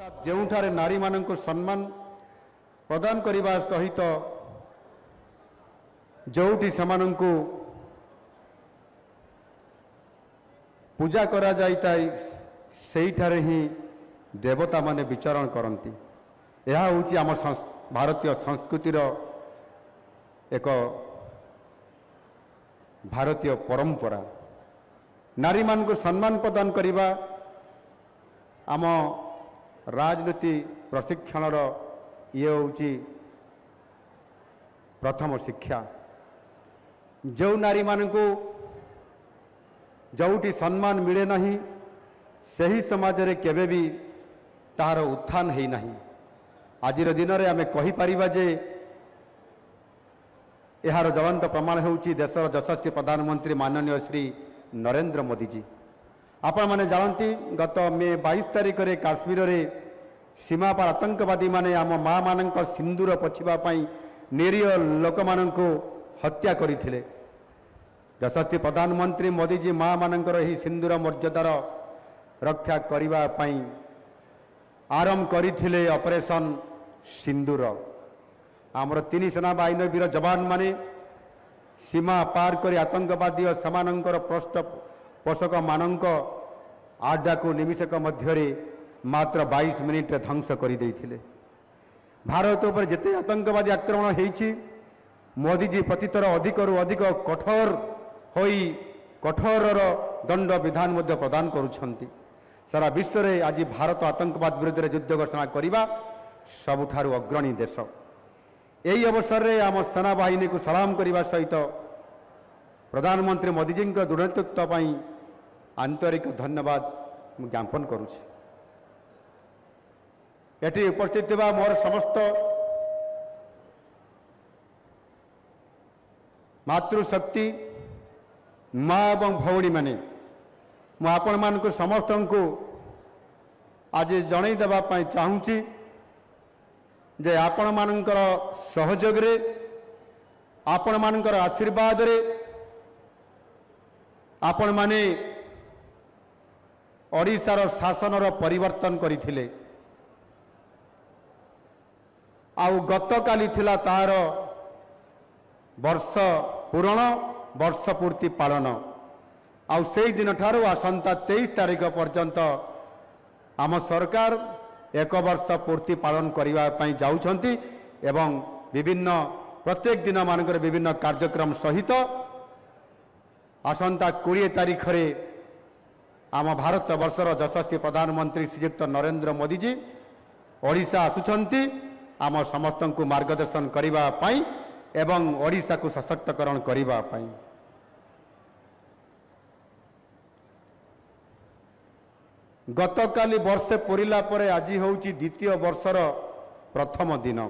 ଯେଉଁଠାରେ ନାରୀମାନଙ୍କୁ ସମ୍ମାନ ପ୍ରଦାନ କରିବା ସହିତ ଯେଉଁଠି ସେମାନଙ୍କୁ ପୂଜା କରାଯାଇଥାଏ ସେଇଠାରେ ହିଁ ଦେବତାମାନେ ବିଚରଣ କରନ୍ତି। ଏହା ହେଉଛି ଆମ ଭାରତୀୟ ସଂସ୍କୃତିର ଏକ ଭାରତୀୟ ପରମ୍ପରା। ନାରୀମାନଙ୍କୁ ସମ୍ମାନ ପ୍ରଦାନ କରିବା ଆମ ରାଜନୀତି ପ୍ରଶିକ୍ଷଣର ଇଏ ହେଉଛି ପ୍ରଥମ ଶିକ୍ଷା। ଯେଉଁ ନାରୀମାନଙ୍କୁ ଯେଉଁଠି ସମ୍ମାନ ମିଳେ ନାହିଁ ସେହି ସମାଜରେ କେବେ ବି ତାହାର ଉତ୍ଥାନ ହେଇନାହିଁ। ଆଜିର ଦିନରେ ଆମେ କହିପାରିବା ଯେ ଏହାର ଜ୍ୱଳନ୍ତ ପ୍ରମାଣ ହେଉଛି ଦେଶର ଯଶସ୍ୱୀ ପ୍ରଧାନମନ୍ତ୍ରୀ ମାନନୀୟ ଶ୍ରୀ ନରେନ୍ଦ୍ର ମୋଦିଜୀ। ଆପଣମାନେ ଜାଣନ୍ତି ଗତ ମେ 22 ତାରିଖରେ କାଶ୍ମୀରରେ ସୀମାପାର ଆତଙ୍କବାଦୀମାନେ ଆମ ମା'ମାନଙ୍କ ସିନ୍ଦୁର ପୋଛିବା ପାଇଁ ନିରୀହ ଲୋକମାନଙ୍କୁ ହତ୍ୟା କରିଥିଲେ। ଯଶସ୍ୱୀ ପ୍ରଧାନମନ୍ତ୍ରୀ ମୋଦିଜୀ ମା'ମାନଙ୍କର ଏହି ସିନ୍ଦୁର ମର୍ଯ୍ୟାଦାର ରକ୍ଷା କରିବା ପାଇଁ ଆରମ୍ଭ କରିଥିଲେ ଅପରେସନ୍ ସିନ୍ଦୁର। ଆମର 3 ସେନାବାହିନୀ ବୀର ଯବାନମାନେ ସୀମା ପାର କରି ଆତଙ୍କବାଦୀ ଓ ସେମାନଙ୍କର ପୋଷକମାନଙ୍କ ଆଡ୍ଡାକୁ ନିମିଷକ ମଧ୍ୟରେ ମାତ୍ର 22 ମିନିଟରେ ଧ୍ୱଂସ କରିଦେଇଥିଲେ। ଭାରତ ଉପରେ ଯେତେ ଆତଙ୍କବାଦୀ ଆକ୍ରମଣ ହେଇଛି ମୋଦିଜୀ ପ୍ରତିଥର ଅଧିକରୁ ଅଧିକ କଠୋର ହୋଇ କଠୋରର ଦଣ୍ଡ ବିଧାନ ମଧ୍ୟ ପ୍ରଦାନ କରୁଛନ୍ତି। ସାରା ବିଶ୍ୱରେ ଆଜି ଭାରତ ଆତଙ୍କବାଦ ବିରୁଦ୍ଧରେ ଯୁଦ୍ଧ ଘୋଷଣା କରିବା ସବୁଠାରୁ ଅଗ୍ରଣୀ ଦେଶ। ଏହି ଅବସରରେ ଆମ ସେନାବାହିନୀକୁ ସଲାମ କରିବା ସହିତ ପ୍ରଧାନମନ୍ତ୍ରୀ ମୋଦିଜୀଙ୍କ ଦୃଢ଼ ନେତୃତ୍ୱ ପାଇଁ ଆନ୍ତରିକ ଧନ୍ୟବାଦ ମୁଁ ଜ୍ଞାପନ କରୁଛି। ଏଠି ଉପସ୍ଥିତ ଥିବା ମୋର ସମସ୍ତ ମାତୃଶକ୍ତି ମା ଏବଂ ଭଉଣୀମାନେ, ମୁଁ ଆପଣମାନଙ୍କୁ ସମସ୍ତଙ୍କୁ ଆଜି ଜଣାଇ ଦେବା ପାଇଁ ଚାହୁଁଛି ଯେ ଆପଣମାନଙ୍କର ସହଯୋଗରେ ଆପଣମାନଙ୍କର ଆଶୀର୍ବାଦରେ ଆପଣମାନେ ଓଡ଼ିଶାର ଶାସନର ପରିବର୍ତ୍ତନ କରିଥିଲେ। ଆଉ ଗତକାଲି ଥିଲା ତାହାର ବର୍ଷ ପୂରଣ, ବର୍ଷ ପୂର୍ତ୍ତି ପାଳନ। ଆଉ ସେହି ଦିନଠାରୁ ଆସନ୍ତା 23 ତାରିଖ ପର୍ଯ୍ୟନ୍ତ ଆମ ସରକାର 1 ବର୍ଷ ପୂର୍ତ୍ତି ପାଳନ କରିବା ପାଇଁ ଯାଉଛନ୍ତି ଏବଂ ପ୍ରତ୍ୟେକ ଦିନ ମାନଙ୍କରେ ବିଭିନ୍ନ କାର୍ଯ୍ୟକ୍ରମ ସହିତ ଆସନ୍ତା 20 ତାରିଖରେ ଆମ ଭାରତ ବର୍ଷର ଯଶସ୍ୱୀ ପ୍ରଧାନମନ୍ତ୍ରୀ ଶ୍ରୀଯୁକ୍ତ ନରେନ୍ଦ୍ର ମୋଦିଜୀ ଓଡ଼ିଶା ଆସୁଛନ୍ତି ଆମ ସମସ୍ତଙ୍କୁ ମାର୍ଗଦର୍ଶନ କରିବା ପାଇଁ ଏବଂ ଓଡ଼ିଶାକୁ ସଶକ୍ତକରଣ କରିବା ପାଇଁ। ଗତକାଲି ବର୍ଷେ ପୁରିଲା ପରେ ଆଜି ହେଉଛି ଦ୍ୱିତୀୟ ବର୍ଷର ପ୍ରଥମ ଦିନ।